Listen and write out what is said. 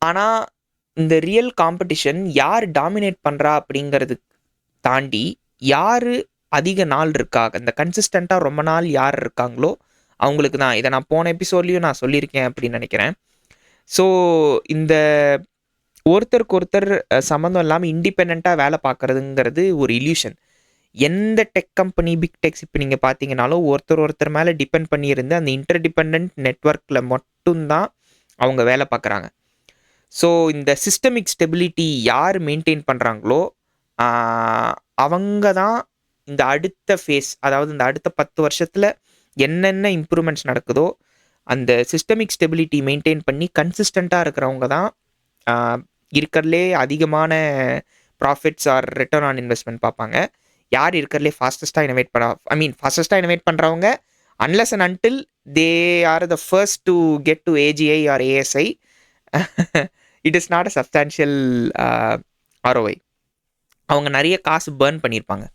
ஆனால் இந்த real competition யார் டாமினேட் பண்ணுறா அப்படிங்கிறது தாண்டி யார் அதிக நாள் இருக்கா, இந்த கன்சிஸ்டண்ட்டாக ரொம்ப நாள் யார் இருக்காங்களோ அவங்களுக்கு தான். இதை நான் போன எபிசோட்லேயும் நான் சொல்லியிருக்கேன் அப்படின்னு நினைக்கிறேன். ஸோ இந்த ஒருத்தருக்கு ஒருத்தர் சம்மந்தம் இல்லாமல் இண்டிபெண்ட்டாக வேலை பார்க்குறதுங்கிறது ஒரு இல்யூஷன். எந்த டெக் கம்பெனி, பிக் டெக்ஸ் இப்போ நீங்கள் பார்த்தீங்கனாலும் ஒருத்தர் மேலே டிபெண்ட் பண்ணியிருந்து அந்த இன்டர்டிபெண்ட் நெட்ஒர்க்கில் மட்டும்தான் அவங்க வேலை பார்க்குறாங்க. ஸோ இந்த சிஸ்டமிக் ஸ்டெபிலிட்டி யார் மெயின்டைன் பண்ணுறாங்களோ அவங்க தான் இந்த அடுத்த ஃபேஸ், அதாவது இந்த அடுத்த 10 வருஷத்தில் என்னென்ன இம்ப்ரூவ்மெண்ட்ஸ் நடக்குதோ அந்த சிஸ்டமிக் ஸ்டெபிலிட்டி மெயின்டைன் பண்ணி கன்சிஸ்டண்ட்டாக இருக்கிறவங்க தான் இருக்கிறதுலே அதிகமான profits or return on investment பார்ப்பாங்க. யார் இருக்கிறதுலே ஃபாஸ்டஸ்ட்டாக இனோவேட் பண்ணுறவங்க unless and until they are the first to get to AGI or ASI, it is not a substantial ROI. அவங்க நிறைய காசு பேர்ன் பண்ணியிருப்பாங்க.